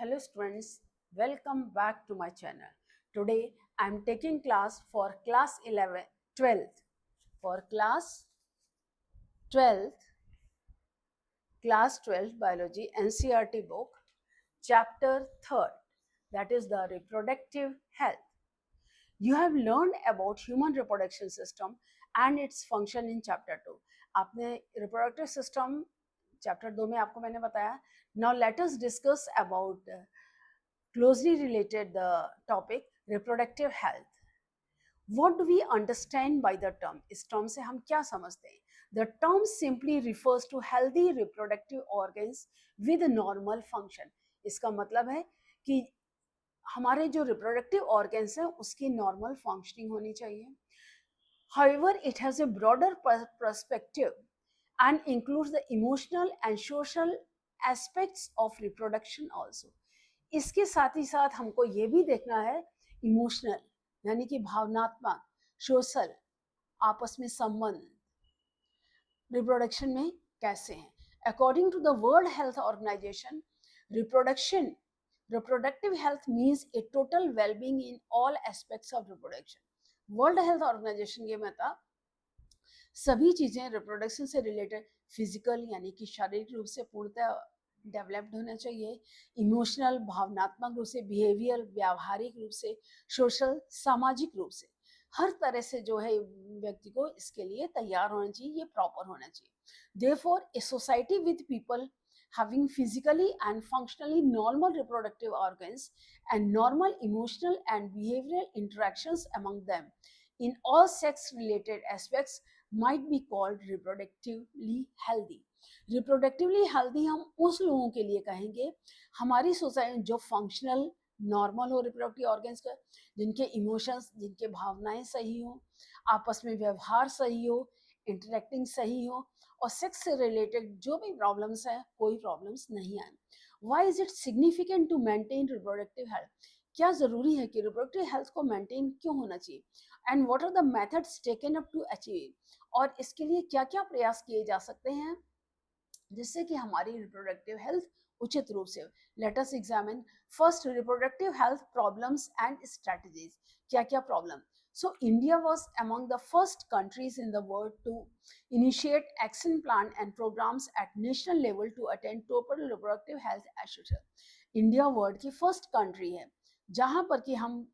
Hello students, welcome back to my channel. Today I am taking class for class 11, 12th. For class 12 biology NCERT book, chapter 3rd, that is the reproductive health. You have learned about human reproduction system and its function in chapter 2. आपने reproductive system chapter 2 में आपको मैंने बताया. Now let us discuss about closely related the topic reproductive health. What do we understand by the term? इस term से हम क्या समझते हैं? The term simply refers to healthy reproductive organs with normal function. इसका मतलब है कि हमारे जो reproductive organs हैं उसकी normal functioning होनी चाहिए. However, it has a broader perspective and includes the emotional and social aspects of reproduction also. इसके साथ ही साथ हमको ये भी देखना है इमोशनल यानी कि भावनात्मक, सोशल, आपस में संबंध रिप्रोडक्शन में कैसे हैं. According to the world health organization, reproductive health means a total well-being in all aspects of reproduction. World health organization के मतलब सभी चीजें रिप्रोडक्शन से रिलेटेड फिजिकल यानी कि शारीरिक रूप से पूर्णतः डेवलप्ड होना चाहिए, इमोशनल भावनात्मक रूप से, बिहेवियर व्यावहारिक रूप से, सोशल सामाजिक रूप से, हर तरह से जो है व्यक्ति को इसके लिए तैयार होना चाहिए, ये प्रॉपर होना चाहिए. Therefore, a society with people having physically and functionally normal reproductive organs and normal emotional and behavioral interactions among them in all sex related aspects might be called reproductively healthy. Reproductively healthy हम उस लोगों के लिए कहेंगे हमारी society जो functional normal हो reproductive organs का, जिनके इमोशंस, जिनके भावनाएं सही हो, आपस में व्यवहार सही हो, इंटरेक्टिंग सही हो और सेक्स से रिलेटेड जो भी प्रॉब्लम्स हैं कोई प्रॉब्लम्स नहीं आए. Why is it significant to maintain reproductive health? क्या जरूरी है कि रिप्रोडक्टिव हेल्थ को मेंटेन क्यों होना चाहिए? And what are the methods taken up to achieve? और इसके लिए क्या क्या प्रयास किए जा सकते हैं जिससे कि हमारी रिप्रोडक्टिव हेल्थ उचित रूप से. Let us examine first reproductive health problems and strategies. क्या क्या problem? So India was among the first countries in the world to initiate action plan and programs at national level to attain total reproductive health assurance. India world की first country है जहां पर कि हम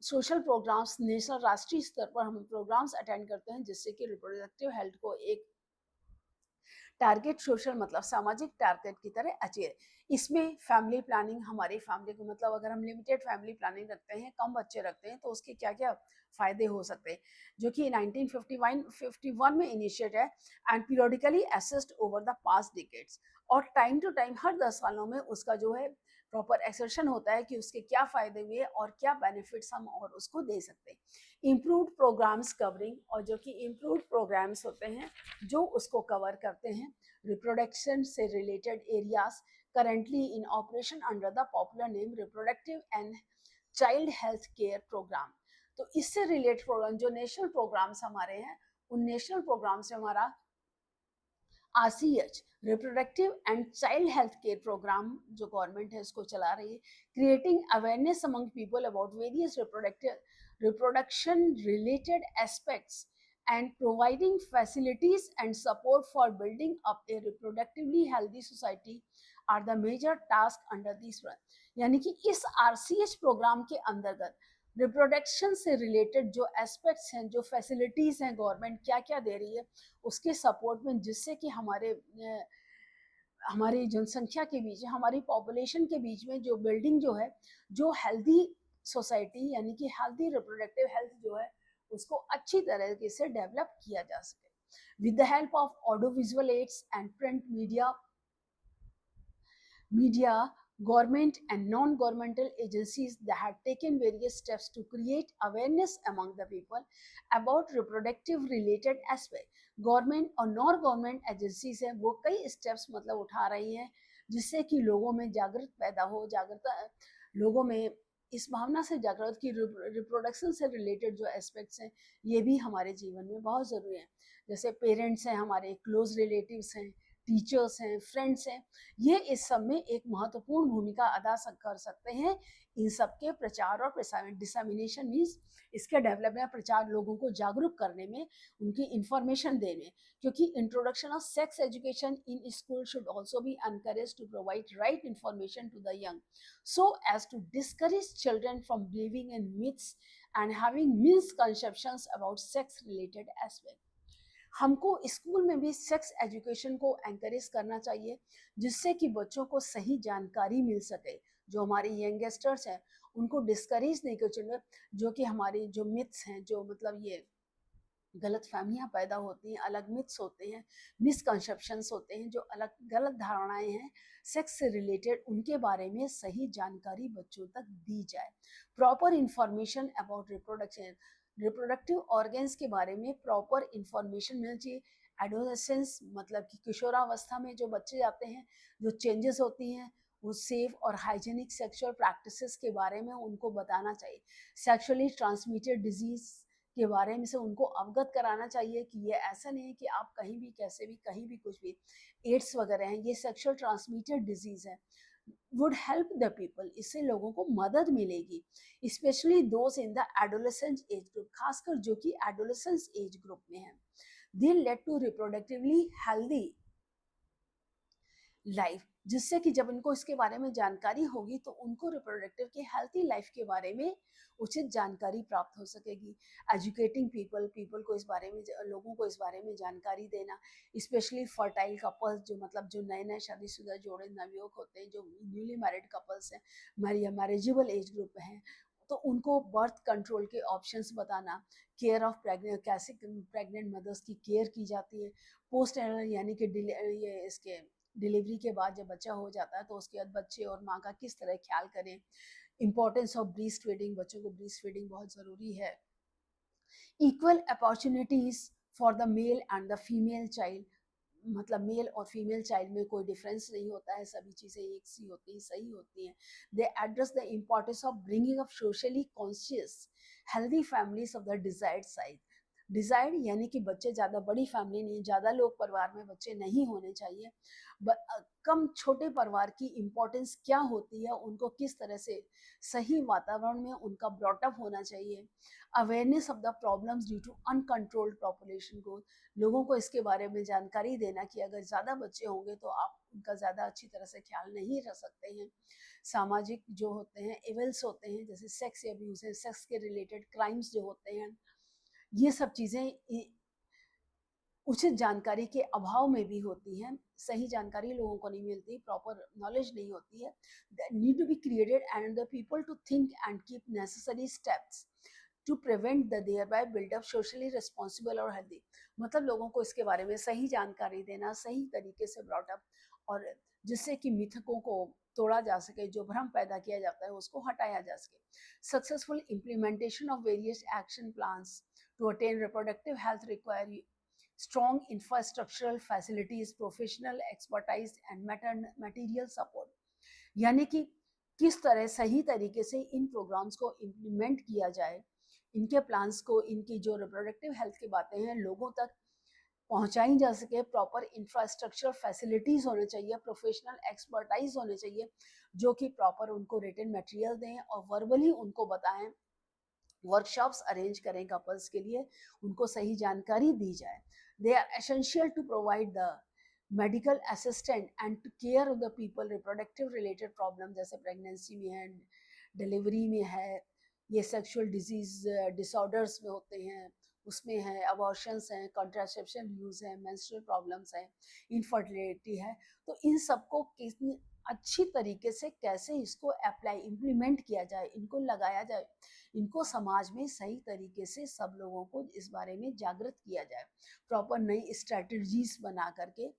social programmes national राष्ट्रीय स्तर पर हम प्रोग्राम्स अटेंड करते हैं जिससे कि रिप्रोडक्टिव हेल्थ को एक टारगेट सोशल मतलब सामाजिक टारगेट की तरह अचीव. इसमें फैमिली प्लानिंग, हमारी फैमिली को मतलब अगर हम लिमिटेड फैमिली प्लानिंग रखते हैं, कम बच्चे रखते हैं, तो उसके क्या क्या फायदे हो सकते हैं, जो कि 1951 में इनिशिएट है and periodically assessed over the past decades. और टाइम टू टाइम हर 10 सालों में उसका जो है प्रॉपर एक्सेशन होता है कि उसके क्या फायदे हुए और क्या बेनिफिट्स हम और उसको दे सकते हैं. इम्प्रूव्ड प्रोग्राम्स कवरिंग, और जो कि इम्प्रूव्ड प्रोग्राम्स होते हैं जो उसको कवर करते हैं रिप्रोडक्शन से related areas currently in operation under the popular name reproductive and child health care program. तो इससे रिलेटेड प्रोग्राम जो नेशनल प्रोग्राम्स हमारे हैं उन नेशनल प्रोग्राम से हमारा RCH reproductive and child health care program जो गवर्नमेंट है उसको चला रही है, creating awareness among people about various reproduction related aspects and providing facilities and support for building up a reproductively healthy society are the major task under this one. यानी कि इस RCH programme के अंतर्गत रिप्रोडक्शन से related जो aspects हैं, जो facilities हैं गवर्नमेंट क्या क्या दे रही है उसके सपोर्ट में, जिससे कि हमारी जनसंख्या के बीच, हमारी पॉपुलेशन के बीच में जो बिल्डिंग जो है, जो हेल्दी सोसाइटी यानी कि हेल्दी रिप्रोडक्टिव हेल्थ जो है उसको अच्छी तरीके से डेवलप किया जा सके. With the help of audio visual aids and print media government and non-governmental agencies that have taken various steps to create awareness among the people about reproductive related aspect. Government और non-government agencies हैं वो कई steps मतलब उठा रही हैं जिससे कि लोगों में जागृत पैदा हो, लोगों में इस भावना से जागृत की रिप्रोडक्शन से रिलेटेड जो एस्पेक्ट्स हैं ये भी हमारे जीवन में बहुत ज़रूरी है. जैसे पेरेंट्स हैं, हमारे क्लोज रिलेटिव्स हैं, टीचर्स हैं, फ्रेंड्स हैं, ये इस सब में एक महत्वपूर्ण भूमिका अदा कर सकते हैं। इन सब के प्रचार और डिसमिनेशन मीन्स इसके डेवलपमेंट, प्रचार, लोगों को जागरूक करने में, उनकी इंफॉर्मेशन देने, क्योंकि introduction of sex education in school should also be encourage to provide right information to the young so as to discourage children from believing in myths and having misconceptions about sex related aspects. हमको school में भी sex education को encourage करना चाहिए, जिससे कि बच्चों को सही जानकारी मिल सके। जो हमारे यंगस्टर्स हैं उनको डिस्करेज नहीं कर चाहिए, जो कि हमारे जो मिथ्स हैं, जो मतलब ये गलत फहमियाँ पैदा होती हैं, अलग मिथ्स होते हैं, मिसकंसेप्शंस होते हैं, जो अलग गलत धारणाएं हैं सेक्स से रिलेटेड, उनके बारे में सही जानकारी बच्चों तक दी जाए। Proper information about reproduction, reproductive organs के बारे में प्रॉपर इंफॉर्मेशन मिलनी चाहिए। एडोलेसेंस मतलब कि किशोरावस्था में जो बच्चे जाते हैं, जो चेंजेस होती हैं, वो सेफ और हाइजीनिक सेक्सुअल प्रैक्टिसेस के बारे में उनको बताना चाहिए। सेक्सुअली ट्रांसमिटेड डिजीज के बारे में से उनको अवगत कराना चाहिए कि ये ऐसा नहीं है कि आप कहीं भी कैसे भी कहीं भी कुछ भी, एड्स वगैरह हैं, ये सेक्सुअल ट्रांसमिटेड डिजीज है। वुड हेल्प द पीपल, इससे लोगों को मदद मिलेगी, specially those in the adolescence age group, खासकर जो कि एडोलेसेंस एज ग्रुप में है। They led to reproductively healthy life, जिससे कि जब इनको इसके बारे में जानकारी होगी तो उनको रिप्रोडक्टिव की हेल्थी लाइफ के बारे में उचित जानकारी प्राप्त हो सकेगी। एजुकेटिंग पीपल, पीपल को इस बारे में, लोगों को इस बारे में जानकारी देना, स्पेशली फर्टाइल कपल्स, जो मतलब जो नए नए शादीशुदा जोड़े नवयुवक होते हैं, जो न्यूली मैरिड कपल्स हैं, मैरिजेबल एज ग्रुप हैं, तो उनको बर्थ कंट्रोल के ऑप्शंस बताना, केयर ऑफ प्रेग्नेंट, कैसे प्रेग्नेंट मदर्स की केयर की जाती है, पोस्ट यानी कि ये इसके डिलीवरी के बाद जब बच्चा हो जाता है तो उसके बाद बच्चे और माँ का किस तरह ख्याल करें। इंपॉर्टेंस ऑफ ब्रीस्ट फीडिंग, बच्चों को ब्रीस्ट फीडिंग बहुत ज़रूरी है। Equal opportunities for the male and the female child, मतलब मेल और फीमेल चाइल्ड में कोई डिफरेंस नहीं होता है, सभी चीज़ें एक सी होती हैं, सही होती हैं। They address the importance of bringing up socially conscious healthy families of the desired size. Desired यानी कि बच्चे ज़्यादा बड़ी फैमिली नहीं, ज़्यादा लोग परिवार में बच्चे नहीं होने चाहिए। कम छोटे परिवार की इम्पोर्टेंस क्या होती है, उनको किस तरह से सही वातावरण में उनका ब्रॉटअप होना चाहिए। Awareness of the problems due to uncontrolled population growth, लोगों को इसके बारे में जानकारी देना कि अगर ज़्यादा बच्चे होंगे तो आप उनका ज़्यादा अच्छी तरह से ख्याल नहीं रख सकते हैं। सामाजिक जो होते हैं इवेल्स होते हैं, जैसे सेक्स अब्यूज है, सेक्स के रिलेटेड क्राइम्स जो होते हैं, ये सब चीज़ें उचित जानकारी के अभाव में भी होती हैं। सही जानकारी लोगों को नहीं मिलती, प्रॉपर नॉलेज नहीं होती है। Need to be created and the people to think and keep necessary steps to prevent the there by buildup socially responsible और हेल्दी, मतलब लोगों को इसके बारे में सही जानकारी देना, सही तरीके से ब्रॉटअप, और जिससे कि मिथकों को तोड़ा जा सके, जो भ्रम पैदा किया जाता है उसको हटाया जा सके। Successful implementation of various action plans to attain reproductive health require strong infrastructural facilities, professional expertise and material support, यानी कि किस तरह सही तरीके से इन प्रोग्राम्स को इम्प्लीमेंट किया जाए, इनके प्लान्स को, इनकी जो रिप्रोडक्टिव हेल्थ की बातें हैं लोगों तक पहुंचाई जा सके। प्रॉपर इंफ्रास्ट्रक्चर फैसिलिटीज होने चाहिए, प्रोफेशनल एक्सपर्टाइज होने चाहिए, जो कि प्रॉपर उनको रिटन मटेरियल दें और वर्बली उनको बताएं, वर्कशॉप्स अरेंज करें कपल्स के लिए, उनको सही जानकारी दी जाए। They are essential to provide the medical assistant and to care of the people reproductive related problem, जैसे प्रेगनेंसी में है, डिलीवरी में है, ये सेक्सुअल डिजीज डिसऑर्डर्स में होते हैं, उसमें है, अबॉर्शंस हैं, कॉन्ट्रासेप्शन यूज है, मेंस्ट्रुअल प्रॉब्लम्स हैं, इनफर्टिलिटी है। तो इन सबको कितनी अच्छी तरीके से कैसे इसको अप्लाई इम्प्लीमेंट किया जाए, इनको लगाया जाए, इनको समाज में सही तरीके से सब लोगों को इस बारे में जागृत किया जाए, प्रॉपर नई स्ट्रेटजीज बना करके।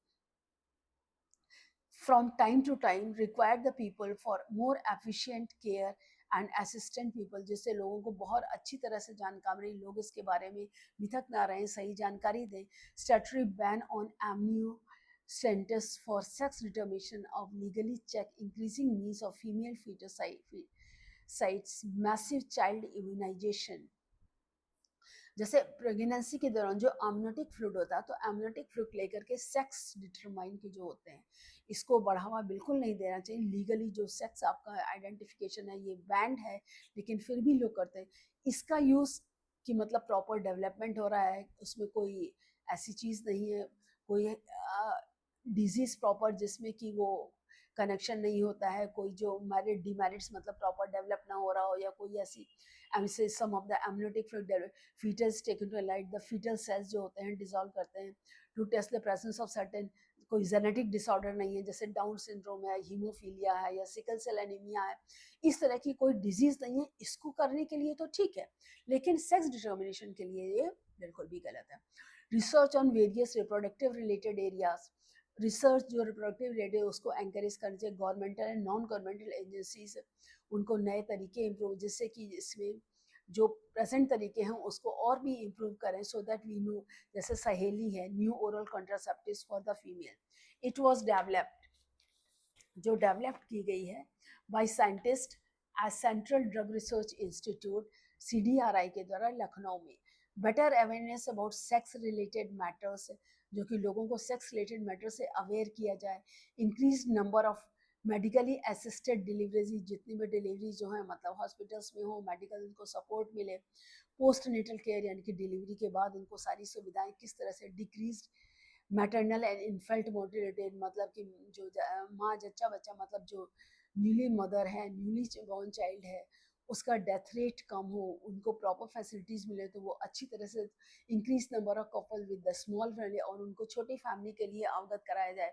from time to time required the people for more efficient care and assistant people, जिससे लोगों को बहुत अच्छी तरह से जानकारी, लोग इसके बारे में मिथक ना रहें, सही जानकारी दें। statutory ban on amnio centers for sex determination of legally check increasing needs of female fetus sites, massive child immunization, जैसे प्रेगनेंसी के दौरान जो amniotic फ्लूइड होता है, तो amniotic फ्लूइड लेकर के सेक्स डिटरमाइन के जो होते हैं, इसको बढ़ावा बिल्कुल नहीं देना चाहिए। लीगली जो सेक्स आपका आइडेंटिफिकेशन है ये बैंड है, लेकिन फिर भी लोग करते हैं। इसका यूज़ कि मतलब प्रॉपर डेवलपमेंट हो रहा है, उसमें कोई ऐसी चीज़ नहीं है, कोई डिजीज़ प्रॉपर जिसमें कि वो कनेक्शन नहीं होता है, कोई जो मैरिड डीमेरिट्स मतलब प्रॉपर डेवलप ना हो रहा हो, या कोई ऐसी some of the amniotic fluid fetus taken to light, the fetal cells जो होते हैं डिसॉल्व करते हैं to test the presence of certain, कोई जेनेटिक डिसऑर्डर नहीं है जैसे डाउन सिंड्रोम है, हीमोफीलिया है या सिकल सेल एनीमिया है, इस तरह की कोई डिजीज नहीं है। इसको करने के लिए तो ठीक है, लेकिन सेक्स डिटर्मिनेशन के लिए ये बिल्कुल भी गलत है। Research on various reproductive related areas, research जो रिप्रोडक्टिव रिलेटेड उसको एंकरेज करनी चाहिए। Governmental and non governmental agencies उनको नए तरीके इम्प्रूव, जिससे कि इसमें जो प्रेजेंट तरीके हैं उसको और भी इम्प्रूव करें, सो दैट वी नो, जैसे सहेली है new oral contraceptives for the female, it was developed, जो डेवलप की गई है by scientist as central drug research institute CDRI के द्वारा लखनऊ में। Better awareness about sex related matters, जो कि लोगों को सेक्स रिलेटेड मैटर से अवेयर किया जाए। Increase number of medically assisted delivery, जितनी भी डिलीवरी जो है मतलब हॉस्पिटल्स में हो, मेडिकल उनको सपोर्ट मिले। पोस्ट नेटल केयर यानी कि डिलीवरी के बाद उनको सारी सुविधाएं किस तरह से, decrease maternal and infant mortality, मतलब कि जो माँ जच्चा बच्चा मतलब जो न्यूली मदर है, न्यूली बॉर्न चाइल्ड है, उसका डेथ रेट कम हो, उनको प्रॉपर फैसिलिटीज़ मिले, तो वो अच्छी तरह से increase number of couple with the small family, और उनको छोटी फैमिली के लिए अवगत कराया जाए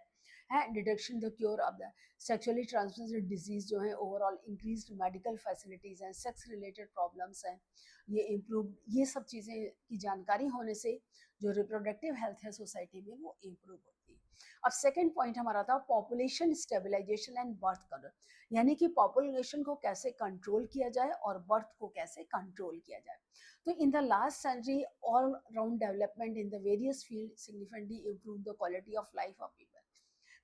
है। Detection the cure of the sexually transmitted disease जो है, ओवरऑल इंक्रीज मेडिकल फैसिलिटीज़ हैं, सेक्स रिलेटेड प्रॉब्लम्स हैं, ये इम्प्रूव, ये सब चीज़ें की जानकारी होने से जो रिप्रोडक्टिव हेल्थ है सोसाइटी में वो इम्प्रूव होती है। अब सेकेंड पॉइंट हमारा था population stabilization and birth control, यानी कि पॉपुलेशन को कैसे कंट्रोल किया जाए और बर्थ को कैसे कंट्रोल किया जाए। तो in the last century all round development in the various field significantly improve the quality of life of people.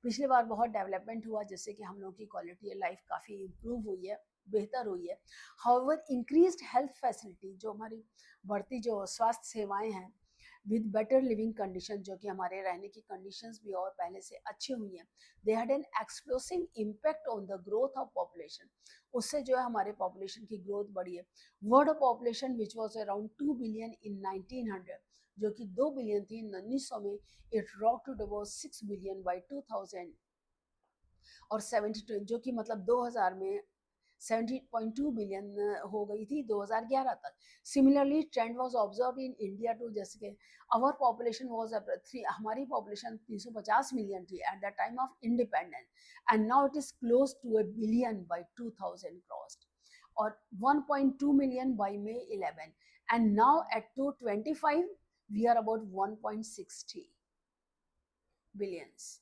पिछली बार बहुत डेवलपमेंट हुआ जिससे कि हम लोगों की क्वालिटी ऑफ लाइफ काफ़ी इम्प्रूव हुई है, बेहतर हुई है। हाउएवर इंक्रीज्ड हेल्थ फैसिलिटी, जो हमारी बढ़ती जो स्वास्थ्य सेवाएं हैं, विद बेटर लिविंग कंडीशन, जो कि हमारे रहने की कंडीशंस भी और पहले से अच्छी हुई हैं, they had an explosive impact on the growth of population, उससे जो है हमारे पॉपुलेशन की ग्रोथ बढ़ी है। World population which was around 2 billion in 1900, जो कि 2 बिलियन थी 1900 में, it rock to about 6 billion by 2000 और 72, जो कि मतलब 2000 में 70.2 बिलियन हो गई थी 2011 तक। Similarly trend was observe in India too, जैसे कि आवर पॉपुलेशन वाज हमारी पॉपुलेशन 350 मिलियन थी at the time of independence, and now it is close to a billion by 2000 crossed, और 1.2 million by May 11, and now at 225 we are about 1.60 billions.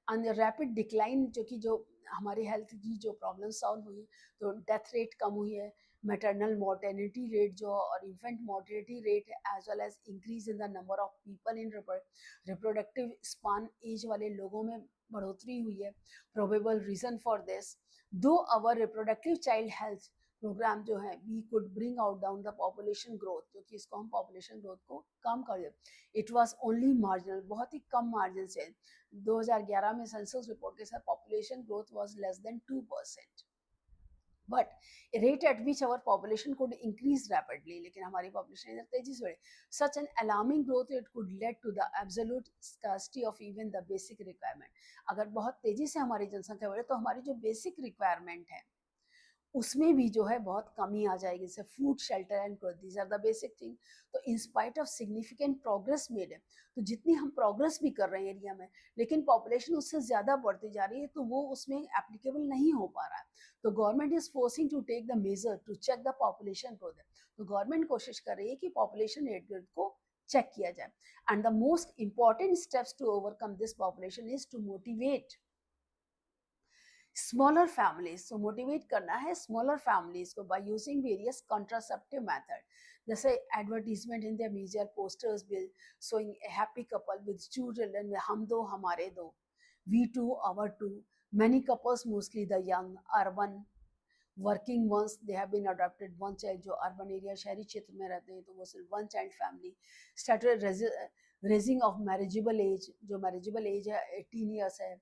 And rapid decline, जो कि जो हमारी health की जो प्रॉब्लम सॉल्व हुई, तो death rate कम हुई है, मैटरनल मोर्टेलिटी रेट जो और infant mortality rate as well as increase in the number of people in reproductive span, age वाले लोगों में बढ़ोतरी हुई है। Probable reason for this, though our reproductive child health program जो है, we could bring out down the population growth, जो कि इसको हम पॉपुलेशन ग्रोथ को कम कर दे। इट वाज ओनली मार्जिनल, बहुत ही कम मार्जिन से 2011 में सेंसस रिपोर्ट के साथ population growth was less than 2%, but rate at which our population could increase rapidly, लेकिन हमारी पॉपुलेशन इधर तेजी से बढ़े। Such an alarming growth rate could lead to the absolute scarcity of even the basic requirement. अगर बहुत तेजी से हमारी जनसंख्या बढ़े तो हमारी जो बेसिक रिक्वायरमेंट है उसमें भी जो है बहुत कमी आ जाएगी, जैसे food, shelter and cloth, these are the basic thing. तो in spite of significant progress made है, तो जितनी हम प्रोग्रेस भी कर रहे हैं एरिया में, लेकिन पॉपुलेशन उससे ज़्यादा बढ़ती जा रही है, तो वो उसमें एप्लीकेबल नहीं हो पा रहा है। तो government is forcing to take the measure to check the population growth. तो गवर्नमेंट कोशिश कर रही है कि पॉपुलेशन रेट ग्रोथ को चेक किया जाए, and the most important steps to overcome this population is to motivate smaller families. तो मोटिवेट करना है स्मॉलर फैमिलीज को by using various contraceptive method, जैसे advertisement in the media, posters bill showing a happy couple with two children, हम दो हमारे दो, we two our two, many couples, mostly the young urban working ones they have been adopted one child, जो urban area शहरी क्षेत्र में रहते हैं तो वो सिर्फ one child family. Started raising of marriageable age, जो मैरिजेबल एज है 18 ईयर्स है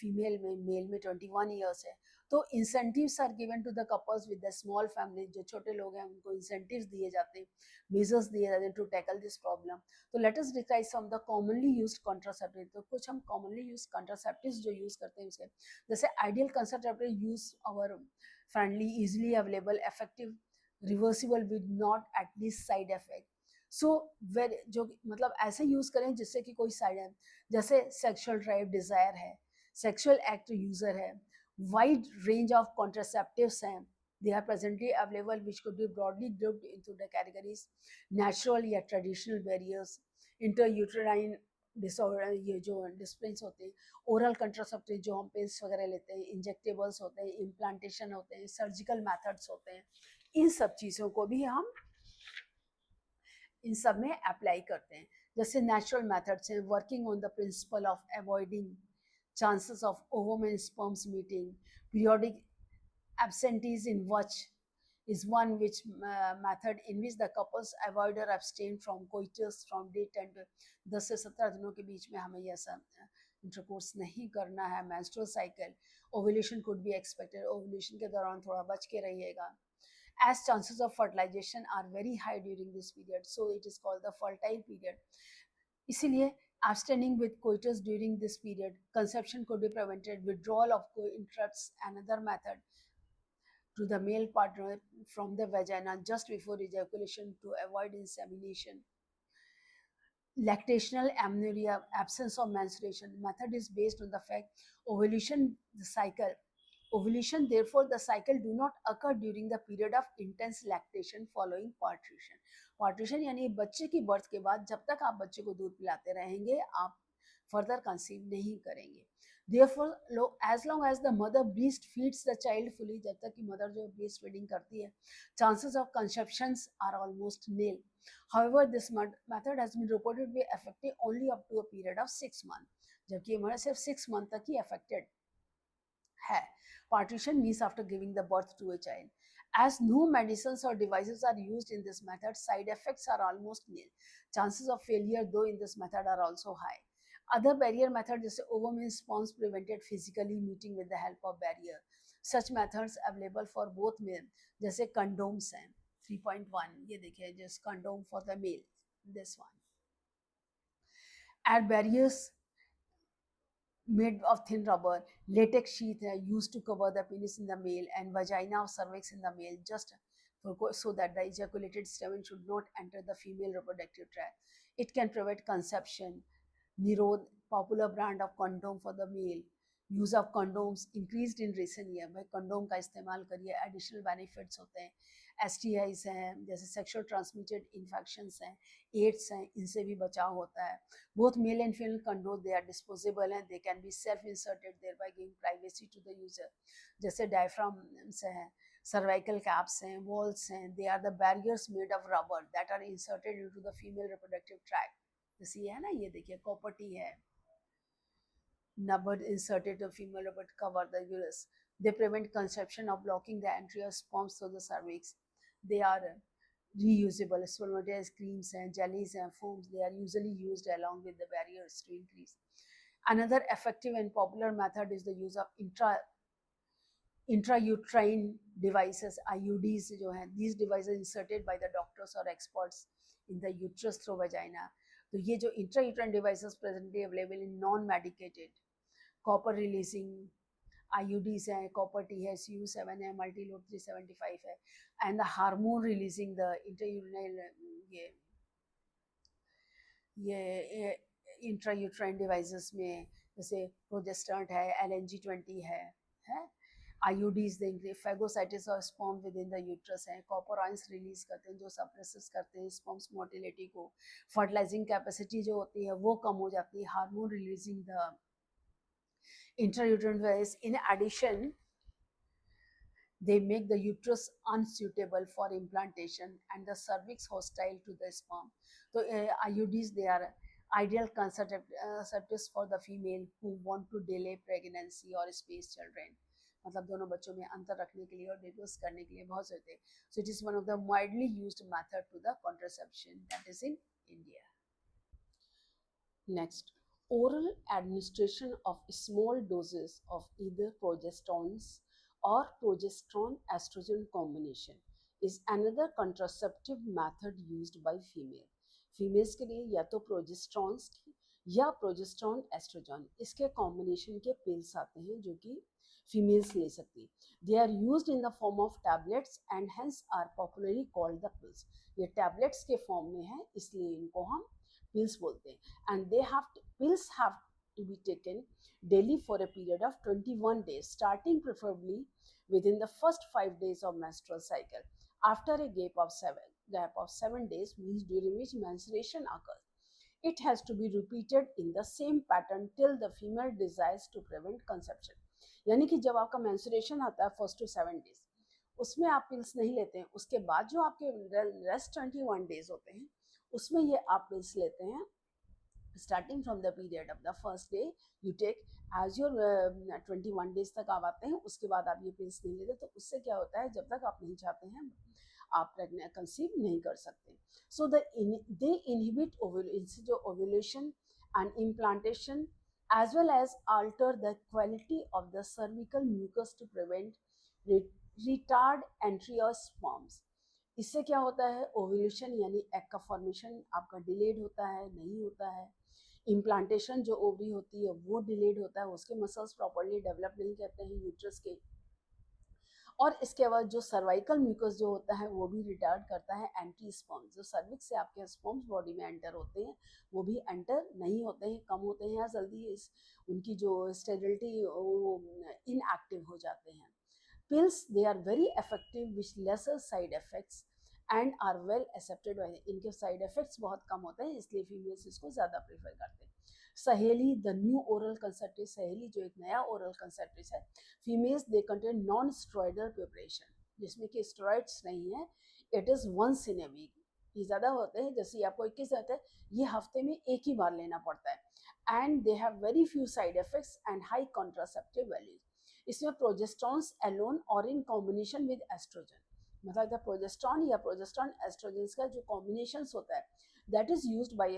फीमेल में, मेल में 21 ईयर्स है। तो incentives are given to the couples with the small family, जो छोटे लोग हैं उनको इंसेंटिव्स दिए जाते हैं, मेजर्स दिए जाते हैं टू टैकल दिस प्रॉब्लम। तो let us discuss from the commonly used contraceptive. तो कुछ हम कॉमनली यूज्ड कॉन्ट्रासेप्टिव्स जो यूज करते हैं उसके, जैसे ideal contraceptive user friendly, easily available, effective, reversible with not at least side effect. So where जो मतलब ऐसे यूज करें जिससे कि कोई साइड, जैसे सेक्सुअल ड्राइव डिजायर है, सेक्सुअल एक्ट यूजर है, वाइड रेंज ऑफ कॉन्ट्रासेप्टिव्स हैं, they are presently available, which could be broadly grouped into the categories natural या traditional barriers, interuterine disorder, ये जो डिस्प्लेंस होते हैं, ओरल कंट्रासेप्टिव जो हम पिल्स वगैरह लेते हैं, इंजेक्टेबल्स होते हैं, इम्प्लांटेशन होते हैं, सर्जिकल मेथड्स होते हैं, इन सब चीज़ों को भी हम इन सब में अप्लाई करते हैं। जैसे नेचुरल मेथड्स हैं, working on the principle of avoiding chances of ovum and sperms meeting, periodic absentees in watch is one which method in which the couples avoid or abstain from coitus from day 10 to 10 से 17 दिनों के बीच में हमें यह सब intercourse नहीं करना है। menstrual cycle, ovulation could be expected, ovulation के दौरान थोड़ा बच के रहिएगा। as chances of fertilization are very high during this period, so it is called the fertile period। इसीलिए abstaining with coitus during this period, conception could be prevented, withdrawal of co-interrupts another method to the male partner from the vagina just before ejaculation to avoid insemination. Lactational amenorrhea, absence of menstruation, method is based on the fact ovulation, the cycle. Ovulation, therefore, the cycle do not occur during the period of intense lactation following partition. Partition यानी बच्चे की birth के बाद जब तक आप बच्चे को दूध पिलाते रहेंगे, आप फर्दर कंसीव नहीं करेंगे। Therefore, as long as the mother breastfeeds the child fully, जब तक कि मदर जो ब्रेस्ट फीडिंग करती है, chances of conceptions are almost nil. However, this method has been reported to be effective only up to a period of 6 months, जबकि ये mother सिर्फ 6 month तक ही affected है। Partition means after giving the birth to a child. As no medicines or devices are used in this method, side effects are almost nil. Chances of failure, though, in this method are also high. Other barrier methods, जैसे ovum and sperms prevented physically meeting with the help of barrier. Such methods available for both men, जैसे condoms हैं 3.1, ये देखिए just condom for the male, this one. Add barriers made of thin rubber, latex sheath used to cover the penis in the male and vagina or cervix in the male, just so that the ejaculated semen should not enter the female reproductive tract. It can prevent conception. Nirod, popular brand of condom for the male. Use of condoms increased in recent year। भाई condom का इस्तेमाल करिए, additional benefits होते हैं। STIs हैं, जैसे sexual transmitted infections हैं, AIDS हैं, इनसे भी बचाव होता है। Both male and female condom they are disposable हैं, they can be self inserted, thereby giving privacy to the user. जैसे डायफ्राम्स हैं, सर्वाइकल कैप्स हैं, वॉल्स हैं, they are the barriers made of rubber that are inserted into the female reproductive tract. जैसे ये है ना, ये देखिए कॉपर्टी है, nubber inserted to female but cover the uterus. They prevent conception of blocking the entry of sperms through the cervix. They are reusable. Spermatize creams and jellies and foams, they are usually used along with the barriers to increase. Another effective and popular method is the use of intrauterine devices, IUDs जो हैं, these devices inserted by the doctors or experts in the uterus through vagina. तो ये जो intrauterine devices presently available in non-medicated copper releasing IUDs हैं, copper THU7 है, multiload 375 है, and the hormone releasing the intrauterine ये intrauterine devices में जैसे progesterone है, LNG20 है। IUDs देंगे, फेगोसाइटिस और sperm with in the uterus है, कॉपर आयंस रिलीज करते हैं जो सप्रेसेस करते हैं स्पर्म्स मोटिलिटी को, फर्टिलाइजिंग कैपेसिटी जो होती है वो कम हो जाती है, hormone releasing the intrauterine device. In addition, they make the uterus unsuitable for implantation and the cervix hostile to the sperm. So IUDs, they are ideal contraceptives for the female who want to delay pregnancy or space children. मतलब दोनों बच्चों में अंतर रखने के लिए और deduce करने के लिए बहुत से होते हैं. So it is one of the widely used method to the contraception that is in India. Next, oral administration of small doses of either progesterones or progesterone estrogen combination is another contraceptive method used by female. Females के लिए या तो progesterones की या progesterone estrogen इसके combination के pills आते हैं जो कि फीमेल्स ले सकती है. They are used in the form of tablets and hence are popularly called the pills. ये टैबलेट्स के फॉर्म में है इसलिए इनको हम pills बोलते हैं. And pills have to be taken daily for a period of 21 days, starting preferably within the first 5 days of menstrual cycle. After a gap of 7 days means during which menstruation occurs. It has to be repeated in the same pattern till the female desires to prevent conception. यानी कि जब आपका menstruation आता है first to 7 days उसमें आप pills नहीं लेते हैं. उसके बाद जो आपके रेस्ट 21 days होते हैं उसमें ये आप पिल्स लेते हैं. Starting from the period of the first day you take as your 21 days तक आप आते हैं. उसके बाद आप ये पिल्स नहीं लेते तो उससे क्या होता है जब तक आप नहीं चाहते हैं आप कंसीव नहीं कर सकते. सो दे इनहिबिट इनसे जो ovulation and implantation as well as alter the quality of the cervical mucus to prevent retard entry of sperms. इससे क्या होता है ओव्यूलेशन यानी एग का फॉर्मेशन आपका डिलेड होता है नहीं होता है. इम्प्लांटेशन जो ओवरी होती है वो डिलेड होता है उसके मसल्स प्रॉपर्ली डेवलप नहीं करते हैं यूट्रस के. और इसके बाद जो सर्वाइकल म्यूकस जो होता है वो भी रिटार्ड करता है एंटी स्पर्म्स. जो सर्विक्स से आपके स्पर्म्स बॉडी में एंटर होते हैं वो भी एंटर नहीं होते हैं कम होते हैं या जल्दी उनकी जो स्टेरिलिटी वो इनएक्टिव हो जाते हैं. pills they are very effective with lesser side effects and are well accepted by इनके साइड इफेक्ट्स बहुत कम होते हैं इसलिए फीमेल्स इसको ज़्यादा प्रेफर करते हैं. सहेली द न्यू ओरल कंसेप्टिव सहेली जो एक नया ओरल कंसेप्टिव है. Females they contain non steroidal preparation जिसमें कि स्टेरॉइड्स नहीं है. It is once in a week. ये ज़्यादा होते हैं जैसे आपको 21 रहते हैं ये हफ्ते में एक ही बार लेना पड़ता है. And they have very few side effects and high contraceptive values. इसमें प्रोजेस्ट्रॉन्स एलोन और इन कॉम्बिनेशन विद एस्ट्रोजन मतलब प्रोजेस्ट्रॉन या प्रोजेस्ट्रॉन एस्ट्रोजन का जो कॉम्बिनेशन होता है that is used by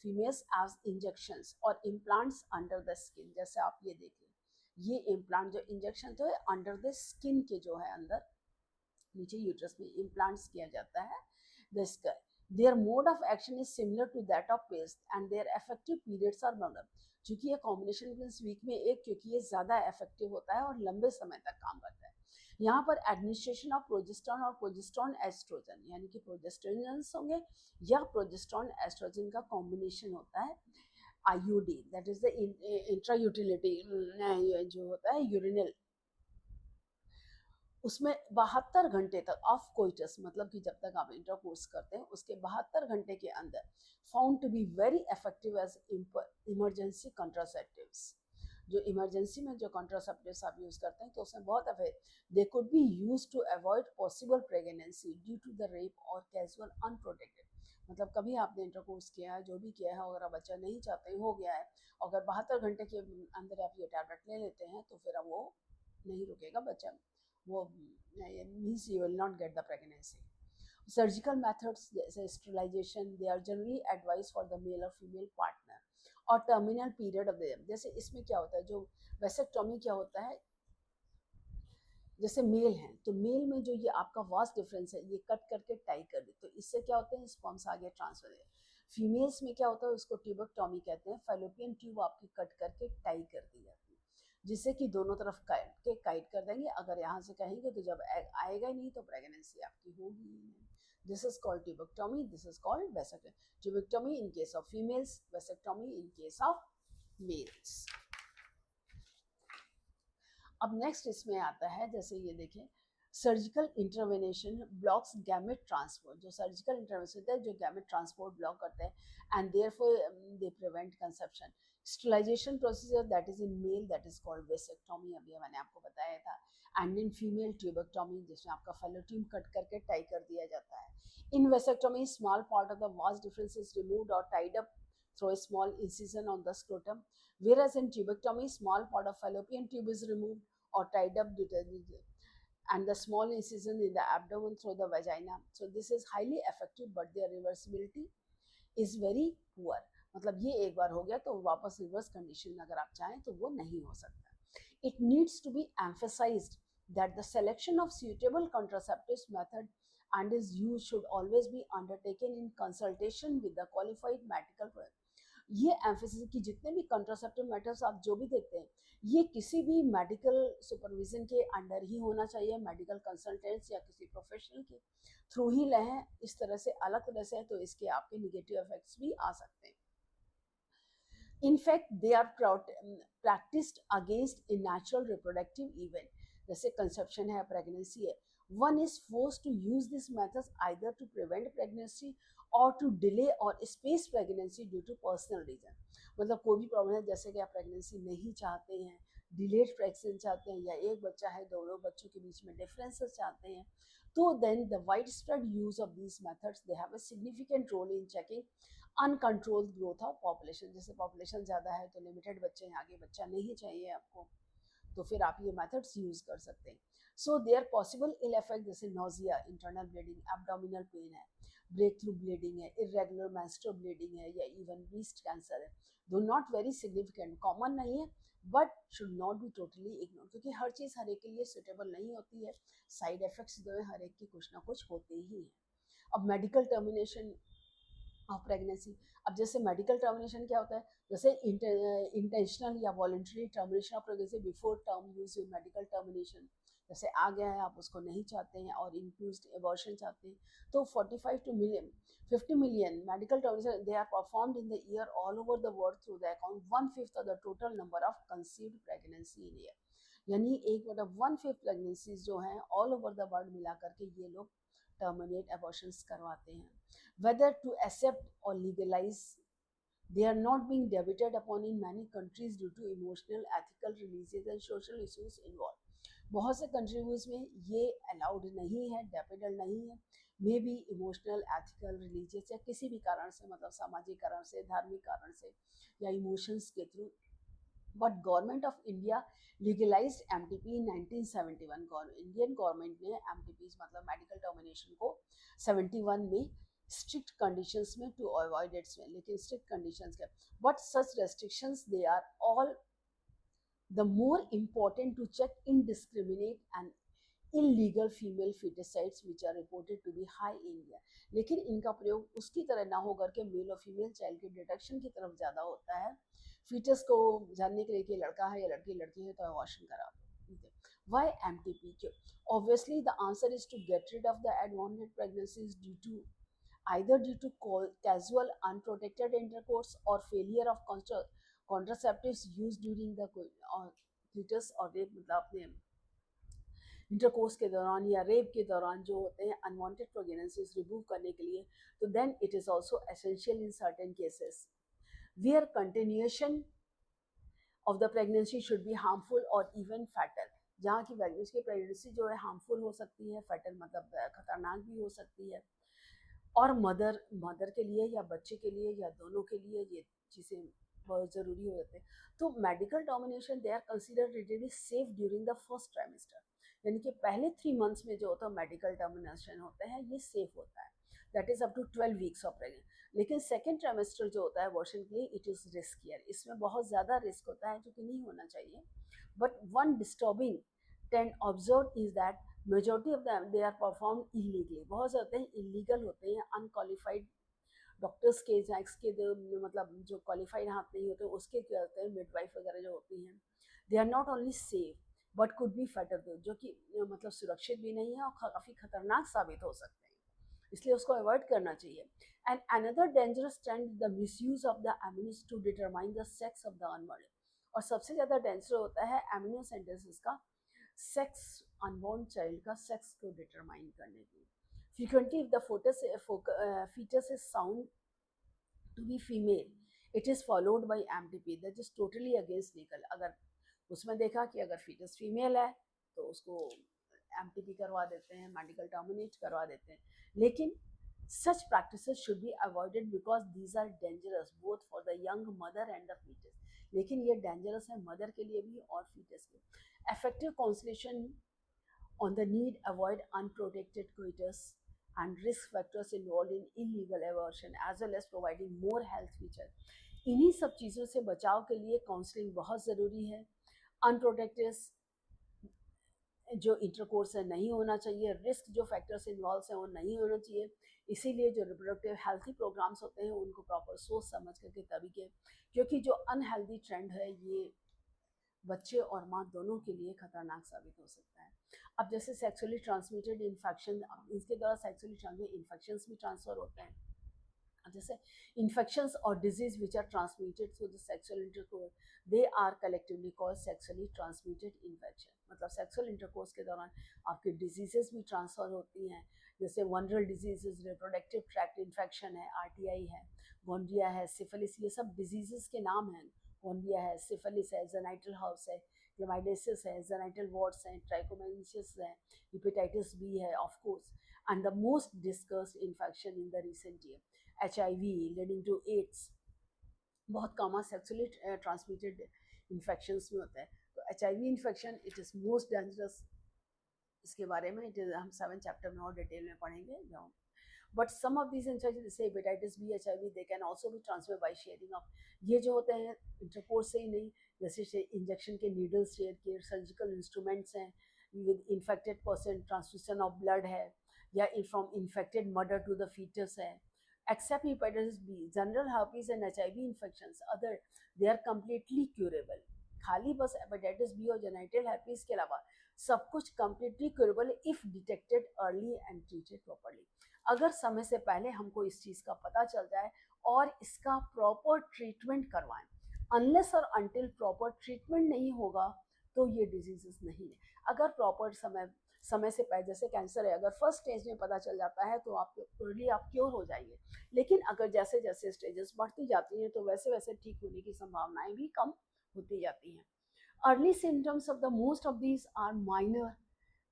females as injections और इम्प्लांट्स अंडर द स्किन. जैसे आप ये देखिए ये इम्प्लांट जो इंजेक्शन तो है अंडर द स्किन के जो है अंदर नीचे यूट्रस में इम्प्लांट्स किया जाता है. This their mode of action is similar to that of pills and their effective periods are longer. क्योंकि ये कॉम्बिनेशन पिल्स वीक में एक क्योंकि ये ज़्यादा इफेक्टिव होता है और लंबे समय तक काम करता है. यहाँ पर एडमिनिस्ट्रेशन ऑफ प्रोजेस्टेरॉन और प्रोजेस्टेरॉन एस्ट्रोजन यानी कि प्रोजेस्टेरॉन होंगे या प्रोजेस्टेरॉन एस्ट्रोजन का कॉम्बिनेशन होता है. IUD that is the intra utility जो होता है यूरिनल उसमें 72 घंटे तक ऑफ कोइटस मतलब कि जब तक आप इंटरकोर्स करते हैं उसके 72 घंटे के अंदर found to be very effective as emergency contraceptives. जो इमरजेंसी में जो कॉन्ट्रासेप्टिव्स आप यूज करते हैं तो उसमें बहुत they could be use to avoid possible pregnancy due to the rape और कैजुअल अनप्रोटेक्टेड. मतलब कभी आपने इंटरकोर्स किया है जो भी किया है अगर बच्चा नहीं चाहते हो गया है अगर 72 घंटे के अंदर आप ये टैबलेट ले लेते हैं तो फिर वो नहीं रुकेगा बच्चा वो means you will not get the pregnancy. Surgical methods जैसे sterilization they are generally advised for the male or female partner और terminal period of the जैसे इसमें क्या होता है जो वेसेक्टोमी क्या होता है जैसे मेल है तो मेल में जो ये आपका वास्ट डिफरेंस है ये कट करके टाई कर दे तो इससे क्या होता है स्पर्म्स आगे ट्रांसफर है. फीमेल्स में क्या होता है उसको ट्यूबेक्टोमी कहते हैं. फैलोपियन ट्यूब आपकी कट करके टाई कर दी जाती है जिससे कि दोनों तरफ काइट कर देंगे. अगर यहाँ से कहेंगे तो जब आएगा ही नहीं तो प्रेगनेंसी आपकी होगी ही नहीं. This is called tubectomy. This is called vasectomy. Tubectomy in case of females vasectomy in case of males. अब नेक्स्ट इसमें आता है जैसे ये देखें surgical intervention blocks gamete transport. जो सर्जिकल इंटरवेंशन होता है जो गैमेट ट्रांसपोर्ट ब्लॉक करते हैं and therefore they prevent conception. Sterilization procedure that is in male that is called vasectomy अभी मैंने आपको बताया था. एंड इन फीमेल ट्यूबेक्टोमी जिसमें आपका फेलोट्यूब कट करके टाई कर दिया जाता है. In vasectomy small part of the vas deferens is removed और tied up through a small incision on the scrotum, whereas in tubectomy small part of fallopian tube is removed or tied up and the small incision in the abdomen through the vagina. So this is highly effective, but their reversibility is very poor. मतलब ये एक बार हो गया तो वापस reverse condition अगर आप चाहें तो वो नहीं हो सकता. It needs to be emphasized that the selection of suitable contraceptive method and its use should always be undertaken in consultation with the qualified medical professional. ये एम्फेसिस कि जितने भी कंट्रासेप्टिव मेथड्स आप जो भी देखते हैं ये किसी भी मेडिकल सुपरविजन के अंडर ही होना चाहिए, मेडिकल कंसल्टेंट्स या किसी प्रोफेशनल के थ्रू ही लें. इस तरह से अलग तरह से तो इसके आपके निगेटिव इफेक्ट्स भी आ सकते हैं. In fact, they are practiced against a natural reproductive event. जैसे conception है, pregnancy है. One is forced to use these methods either to prevent pregnancy or to delay or space pregnancy due to personal reason. मतलब कोई भी problem है, जैसे कि आप प्रेगनेंसी नहीं चाहते हैं, डिलेड प्रेगनेंसी चाहते हैं, या एक बच्चा है दोनों बच्चों के बीच में डिफरेंसेस चाहते हैं, तो then the widespread use of these methods they have a significant role in checking uncontrolled growth of population. जैसे पॉपुलेशन ज़्यादा है तो लिमिटेड बच्चे हैं, आगे बच्चा नहीं चाहिए आपको, तो फिर आप ये मेथड्स यूज़ कर सकते हैं. So there possible ill effect जैसे nausea, internal bleeding, abdominal pain है, ब्रेक थ्रू ब्लीडिंग है, इरेगुलर मेंस्ट्रुअल ब्लीडिंग है, या इवन ब्रेस्ट कैंसर है. दो नॉट वेरी सिग्निफिकेंट, कॉमन नहीं है, but should not be totally ignore, क्योंकि हर चीज़ हर एक के लिए सुटेबल नहीं होती है. साइड इफेक्ट्स जो है हर एक के कुछ ना कुछ होते ही हैं. अब मेडिकल टर्मिनेशन ऑफ प्रेगनेंसी. अब जैसे मेडिकल टर्मिनेशन क्या होता है, जैसे इंटेंशनल या voluntary termination of pregnancy before term use medical termination. जैसे आ गया है, आप उसको नहीं चाहते हैं और इंड्यूस्ड एबॉर्शन चाहते हैं, तो 45 to 50 million medical terminations they are performed in the year all over the world through the account 1/5 of the total number of conceived pregnancy in year. यानी एक मतलब 1/5 प्रेगनेंसीज जो हैं ऑल ओवर द वर्ल्ड मिला करके ये लोग terminate abortions करवाते हैं. Whether to accept or legalize, they are not being debated upon in many countries due to emotional, ethical, religious and social issues involved. बहुत से कंट्रीज में ये अलाउड नहीं है, डेपेडल नहीं है, may be emotional, ethical, religious या किसी भी कारण से, मतलब सामाजिक कारण से, धार्मिक कारण से या इमोशंस के through. But government of India legalized MTP in 1971. Indian government ने एमटीपी मतलब मेडिकल टर्मिनेशन को 71 में स्ट्रिक्ट कंडीशंस में टू अवॉइड इट्स में, लेकिन स्ट्रिक्ट कंडीशंस के, but such restrictions they are all the more important to check indiscriminate and illegal female feticides which are reported to be high in India. लेकिन इनका प्रयोग उसकी तरह ना हो करके मेल और फीमेल चाइल्ड के डिटेक्शन की तरफ ज़्यादा होता है. फीटस को जानने के लिए कि लड़का है या लड़की है तो अबॉर्शन करा. Why MTP? Obviously the answer is to get rid of the unwanted pregnancies either due to casual unprotected intercourse or failure of contraceptives used during the fetus or rape. मतलब अपने इंटरकोर्स के दौरान या rape के दौरान जो होते हैं अनवांटेड प्रेगनेंसीज रिमूव करने के लिए, तो then it is also essential in certain cases where continuation of the pregnancy should be harmful और इवन फैटल. जहाँ की प्रेगनेंसी जो है हार्मफुल हो सकती है, फैटल मतलब खतरनाक भी हो सकती है, और मदर के लिए या बच्चे के लिए या दोनों के लिए ये चीज़ें बहुत ज़रूरी हो जाते हैं. तो medical termination they are considered relatively safe during the first trimester. यानी कि पहले 3 मंथ्स में जो होता है मेडिकल टर्मिनेशन होता है ये सेफ होता है, that is up to 12 weeks of pregnancy. लेकिन सेकेंड ट्राइमेस्टर जो होता है अबॉर्शन के लिए इट इज़ रिस्कियर, इसमें बहुत ज़्यादा रिस्क होता है जो कि नहीं होना चाहिए. But one disturbing trend observe is that majority of them they are perform illegally. बहुत से होते हैं इलीगल होते हैं, अनक्वालिफाइड डॉक्टर्स के जैक्स के मतलब जो क्वालिफाइड हाथ नहीं होते उसके क्या होते हैं, मिडवाइफ वगैरह जो होती हैं, they are not only safe but could be fatal, जो कि मतलब सुरक्षित भी नहीं है और काफ़ी खतरनाक साबित हो सकते हैं, इसलिए उसको अवॉइड करना चाहिए. And another dangerous trend the misuse of the amnios to determine the sex of the unborn. और सबसे ज़्यादा डेंजर होता है एमिनो सेंटेंसेस का सेक्स, अनबॉर्न चाइल्ड का सेक्स को डिटरमाइन करने के लिए. Frequently, if the fetus is found to be female, it is followed by MTP. That is totally against legal. अगर उसमें देखा कि अगर fetus female है तो उसको MTP करवा देते हैं, medical terminate करवा देते हैं. लेकिन such practices should be avoided because these are dangerous both for the young mother and the fetus. लेकिन ये dangerous है मदर के लिए भी और fetus के लिए. effective consultation on the need avoid unprotected coitus and risk factors involved in illegal abortion as well as providing more health feature. इन्हीं सब चीज़ों से बचाव के लिए काउंसलिंग बहुत ज़रूरी है. अनप्रोटेक्टेड जो इंटरकोर्स है नहीं होना चाहिए, रिस्क जो फैक्टर्स इन्वॉल्व हैं वो नहीं होना चाहिए. इसीलिए जो रिप्रोडक्टिव हेल्थी प्रोग्राम्स होते हैं उनको प्रॉपर सोच समझ करके तभी के, क्योंकि जो अनहेल्दी ट्रेंड है ये बच्चे और माँ दोनों के लिए खतरनाक साबित हो सकता है. अब जैसे सेक्सुअली ट्रांसमिटेड इन्फेक्शन, इसके द्वारा सेक्सुअली ट्रांसमिटेड इन्फेक्शंस भी ट्रांसफर होते हैं. जैसे इन्फेक्शंस और disease which are transmitted through the sexual intercourse, they are collectively called sexually transmitted infection. मतलब सेक्सुअल इंटरकोर्स के दौरान आपकी डिजीजेस भी ट्रांसफर होती हैं. जैसे venereal diseases, reproductive tract infection है, आरटीआई है, गोनरिया है, सिफिलिस, ये सब डिजीजेस के नाम हैं. गोनरिया है, सिफिलिस है, जेनाइटल हर्प्स है, क्लेमाइडियसिस है, जेनाइटल वॉर्ड्स हैं, ट्राइकोमेनिसिस है, हेपेटाइटिस बी है of course. And the most discussed infection in the recent year HIV leading to AIDS बहुत कॉमन सेक्सुअली ट्रांसमिटेड इन्फेक्शंस में होता है. तो HIV infection it is most dangerous. इसके बारे में हम 7 चैप्टर में और डिटेल में पढ़ेंगे. But some of this infection जैसे hepatitis B, HIV, they can also भी ट्रांसफर बाय शेयरिंग ऑफ. ये जो होते हैं इंटरकोर्स से ही नहीं, जैसे इंजेक्शन के नीडल्स शेयर किए, सर्जिकल इंस्ट्रूमेंट्स हैं with infected person, transfusion of blood है, या from infected mother to the foetus है. Except hepatitis B, general herpes and HIV infections, other they are completely curable. खाली बस हेपेटाइटिस बी और genital herpes के अलावा सब कुछ completely curable if detected early and treated properly. अगर समय से पहले हमको इस चीज़ का पता चल जाए और इसका प्रॉपर ट्रीटमेंट करवाएं. अनलेस और अनटिल प्रॉपर ट्रीटमेंट नहीं होगा तो ये डिजीजेस नहीं है. अगर प्रॉपर समय से पहले, जैसे कैंसर है, अगर फर्स्ट स्टेज में पता चल जाता है तो आप प्योरली आप क्योर हो जाएंगे. लेकिन अगर जैसे जैसे स्टेजेस बढ़ती जाती हैं तो वैसे वैसे ठीक होने की संभावनाएं भी कम होती जाती हैं. Early symptoms of the most of these are minor,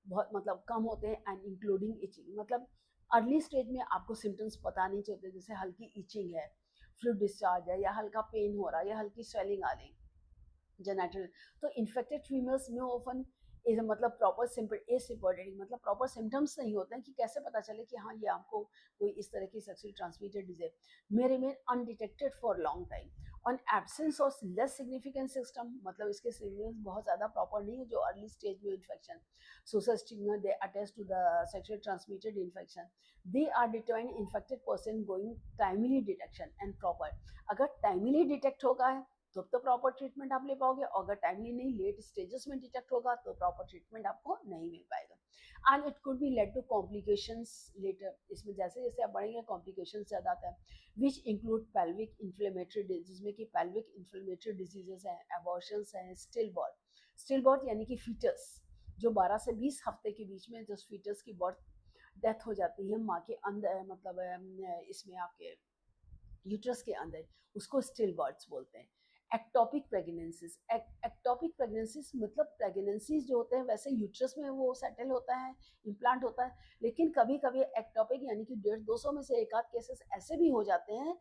बहुत मतलब कम होते हैं, एंड इंक्लूडिंग इचिंग. मतलब अर्ली स्टेज में आपको सिम्टम्स पता नहीं चलते, जैसे हल्की इचिंग है, फ्लूइड डिस्चार्ज है, या हल्का पेन हो रहा है, या हल्की स्वेलिंग आ रही जेनेटल. तो इन्फेक्टेड फीमेल्स में ओपन मतलब प्रॉपर एसिम्प्टोमेटिक, मतलब प्रॉपर सिम्टम्स नहीं होते हैं कि कैसे पता चले कि हाँ ये आपको कोई इस तरह की sexually transmitted disease may remain undetected for long time on absence of less significant system. मतलब इसके सिग्नल्स बहुत ज़्यादा प्रॉपर नहीं है जो अर्ली स्टेज में infection. Social stigma they attach to the sexually transmitted infection. They are determine infected person going timely detection and proper. अगर timely detect होगा है तो प्रॉपर ट्रीटमेंट आप ले पाओगे, और अगर टाइमली नहीं लेट स्टेजेस में डिटेक्ट होगा तो प्रॉपर ट्रीटमेंट आपको नहीं मिल पाएगा. And it could be lead to complications later. इसमें जैसे जैसे आप बढ़ेंगे कॉम्प्लिकेशंस ज़्यादा आता है, which include pelvic inflammatory disease, जिसमें कि पेल्विक इन्फ्लेमेटरी डिजीजेस हैं, एबॉर्शंस हैं, स्टिल बर्थ. स्टिल बर्थ यानी कि फीटस जो 12 से 20 हफ्ते के बीच में जो फीटस की बर्थ डेथ हो जाती है माँ के अंदर, मतलब इसमें आपके यूट्रस के अंदर, उसको स्टिल बर्थ्स बोलते हैं. एक्टोपिक प्रेगनेंसीज, एक्टोपिक प्रेगनेंसीज मतलब प्रेगनेंसीज जो होते हैं वैसे यूट्रस में वो सेटल होता है, इम्प्लांट होता है, लेकिन कभी कभी एक्टोपिक यानी कि 150-200 में से एक आध केसेस ऐसे भी हो जाते हैं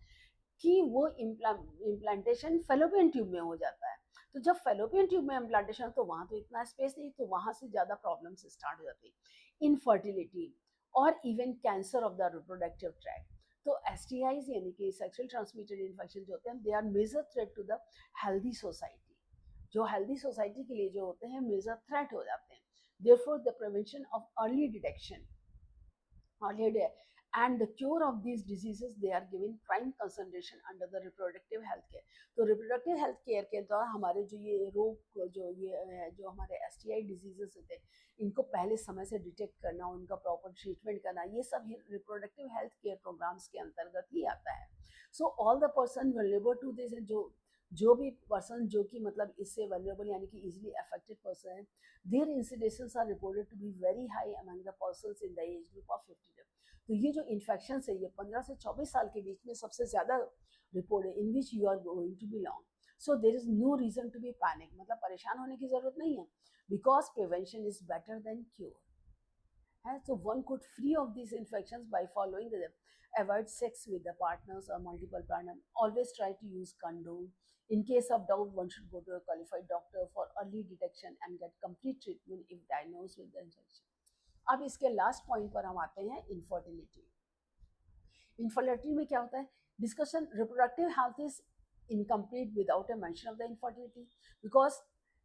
कि वो इम्प्लांटेशन फेलोपियन ट्यूब में हो जाता है. तो जब फेलोपियन ट्यूब में इम्प्लांटेशन तो वहाँ तो इतना स्पेस नहीं, तो वहाँ से ज़्यादा प्रॉब्लम्स स्टार्ट हो जाती है. इनफर्टिलिटी और even cancer of the reproductive tract. तो STIs यानी कि सेक्सुअल ट्रांसमिटेड इन्फेक्शन जो होते हैं, they are major threat to the healthy society. जो हेल्दी सोसाइटी के लिए जो होते हैं मेजर थ्रेट हो जाते हैं. Therefore the prevention of early detection and the cure of these diseases, they are given prime concentration under the reproductive health care. तो reproductive health care के द्वारा हमारे जो ये रोग जो हमारे STI डिजीजेस होते हैं इनको पहले समय से डिटेक्ट करना, उनका प्रॉपर ट्रीटमेंट करना, ये सब रिप्रोडक्टिव हेल्थ केयर प्रोग्राम्स के अंतर्गत ही आता है. So all the person vulnerable to this, जो भी पर्सन जो कि मतलब इससे वल्नरेबल यानी कि इजीली अफेक्टेड पर्सन है, their incidences are reported to be very high among the persons in the age group of 50. तो ये जो इन्फेक्शन है ये 15 से 24 साल के बीच में सबसे ज़्यादा रिपोर्ट है, in which you are going to belong. So there is no reason to be panic, मतलब परेशान होने की ज़रूरत नहीं है, because prevention is better than cure. So one could free of these infections by following them. Avoid sex with the partners or multiple partners. Always try to use condom. In case of doubt, one should go to a qualified doctor for early detection and get complete treatment if diagnosed with the infection. अब इसके last point पर हम आते हैं, infertility. Infertility में क्या होता है? Discussion reproductive health is incomplete without a mention of the infertility, because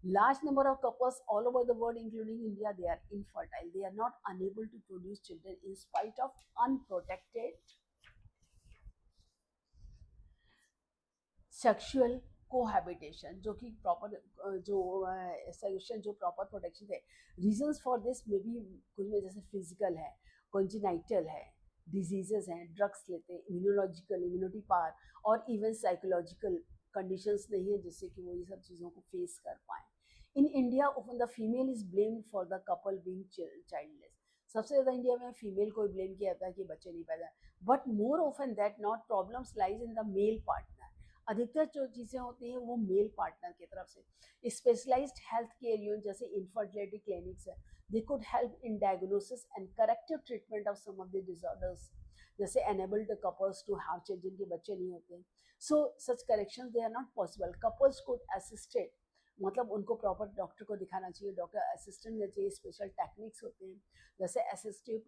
large number of couples all over the world including India, they are infertile, they are not unable to produce children in spite of unprotected sexual cohabitation, जो कि proper जो solution जो proper protection है. Reasons for this may be कुछ में जैसे physical है, congenital है, डिजीजेस हैं, ड्रग्स लेते हैं, इम्यूनोलॉजिकल इम्यूनिटी पावर, और इवन साइकोलॉजिकल कंडीशंस नहीं है जिससे कि वो ये सब चीज़ों को फेस कर पाएँ. In India often the female is blamed for the couple being childless. सबसे ज़्यादा इंडिया में फीमेल को ब्लेम किया जाता है कि बच्चे नहीं पैदा, but more often that not, problems lies in the male partner. अधिकतर जो चीज़ें होती हैं वो मेल पार्टनर की तरफ से. स्पेशलाइज्ड हेल्थ केयर यूनिट जैसे इनफर्टिलिटी क्लिनिक्स है, they could help in diagnosis and corrective treatment of some of the disorders, जैसे enable the couples to have children, जिनके बच्चे नहीं होते हैं. So such correction they are not possible. Couples could assisted, मतलब उनको proper doctor को दिखाना चाहिए, डॉक्टर असिस्टेंट चाहिए. स्पेशल टेक्निक्स होते हैं जैसे असिस्टिव,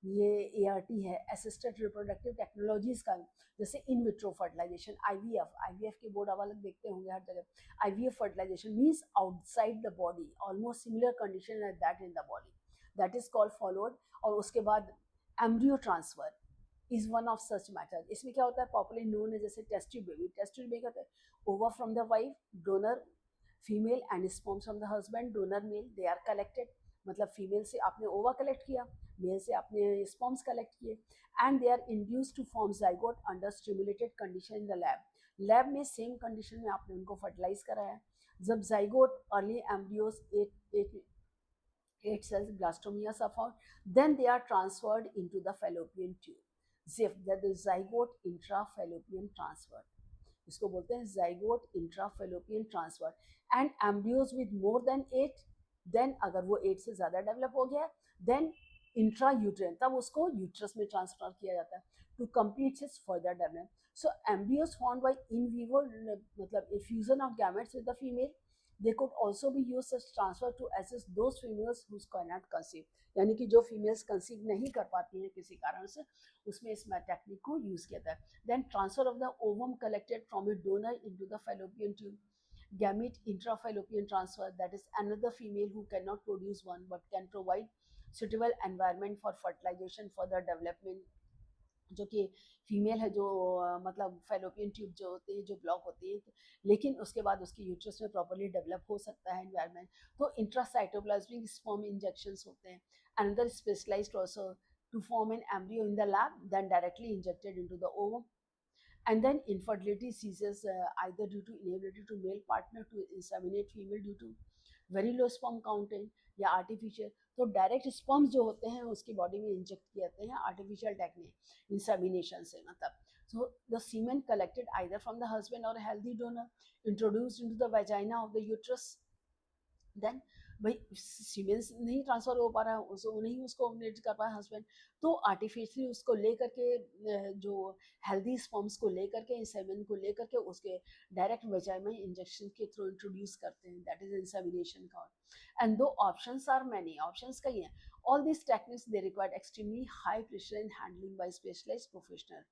ये ART है, असिस्टेड रिप्रोडक्टिव टेक्नोलॉजीज का, जैसे इन विट्रो फर्टिलाइजेशन, IVF के बोर्ड आप अलग देखते होंगे हर जगह. IVF fertilization means outside the body, almost similar condition as that in the body, that is called followed. और उसके बाद embryo transfer is one of such method. इसमें क्या होता है, पॉपुलरली नोन है जैसे test tube baby. Test tube baby होता है ova from the wife, donor female, and sperms from the husband, donor male. They are collected, मतलब female से आपने ओवा कलेक्ट किया, मेल से आपने स्पर्म्स कलेक्ट किए, and they are induced to form zygote under stimulated condition in the lab. Lab में same condition में आपने उनको फर्टिलाइज कराया. जब zygote early embryos 8 cells blastomeres are found, then they are transferred into the fallopian tube. ZIF, that is zygote intrafallopian transfer. इसको बोलते हैं zygote intrafallopian transfer. And embryos with more than 8, then अगर वो 8 से ज़्यादा develop हो गया, then intrauterine, तब उसको यूट्रस में ट्रांसफर किया जाता है to complete its further development. So embryos formed by in vivo, मतलब infusion of gametes with the female, they could also be used as transfer to assist those females who cannot conceive. यानी कि जो females conceive नहीं कर पाती हैं किसी कारण से, उसमें इस टेक्निक को यूज किया जाता है. Then transfer of the ovum collected from a donor into the fallopian tube. Gamete intrafallopian transfer, that is another female who cannot produce one but can provide suitable environment for fertilization for the development. जो कि female है, जो मतलब fallopian tube जो होते हैं, जो block होती है, लेकिन उसके बाद उसकी यूट्रस में प्रॉपर्ली डेवलप हो सकता है एनवायरनमेंट. तो इंट्रासाइटोप्लाज्मिक स्पर्म इंजेक्शंस होते हैं. Another specialized also to form an embryo in the lab, then directly injected into the ovum. And then infertility ceases either due to inability to male partner to inseminate female due to very low sperm counting या artificial. तो direct sperms जो होते हैं उसकी body में inject किए जाते हैं आर्टिफिशियल टेक्निक इंसेमिनेशन से. मतलब so the semen collected either from the husband or a healthy donor introduced into the vagina of the uterus. Then भाई सीमेंस नहीं ट्रांसफर हो पा रहा है, उसको नहीं उसको नेट कर पाया हस्बैंड, तो आर्टिफिशियली उसको लेकर के जो हेल्दी स्पर्म्स को लेकर के इंसेमिन को लेकर के उसके डायरेक्ट वेजाइना इंजेक्शन के थ्रू इंट्रोड्यूस करते हैं, दैट इज इंसेमिनेशन का. एंड दो ऑप्शंस आर मैनी, ऑप्शंस कई हैं. All this techniques they required extremely high pressure in handling by specialized professional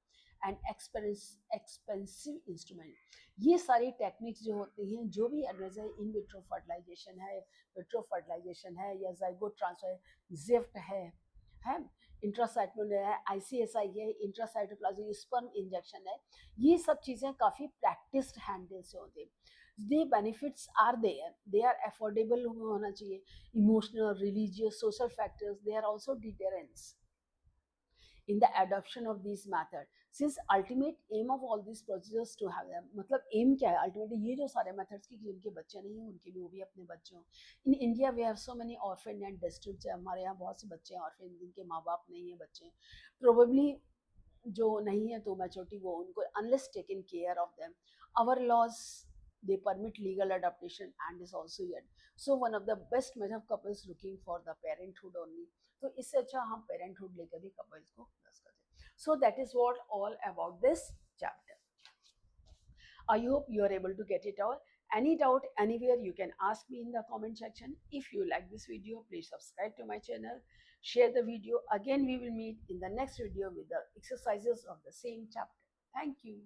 and expensive instrument. ये सारी टेक्निक्स जो होती हैं, जो भी एनर्जी इन विट्रो फर्टिलाइजेशन है, विट्रो फर्टिलाइजेशन है, या जाइगोट ट्रांसफर, जिफ्ट है इंट्रासाइटोल है, ICSI है, इंट्रासाइटोप्लाज्मिक स्पर्म इंजेक्शन है, ये सब चीज़ें काफ़ी प्रैक्टिस्ड हैंडल से होती है. They benefits are there, they are affordable होना चाहिए. Emotional, religious, social factors, they are also deterrents in the adoption of these method, since ultimate aim of all these procedures to have them, मतलब aim क्या है ultimately, ये जो सारे methods की जिनके बच्चे नहीं हैं उनके भी वो भी अपने बच्चे हों. In India we have so many orphan and destitute, हमारे यहाँ बहुत से बच्चे हैं orphan जिनके माँ बाप नहीं है, बच्चे probably जो नहीं है तो मैच्योरिटी वो उनको unless taken care of them. Our laws they permit legal adaptation and is also yet. So one of the best method of couples looking for the parenthood only. तो इससे अच्छा हम parenthood लेकर भी couples को plus करते हैं. So that is what all about this chapter. I hope you are able to get it all. Any doubt anywhere, you can ask me in the comment section. If you like this video, please subscribe to my channel, share the video. Again, we will meet in the next video with the exercises of the same chapter. Thank you.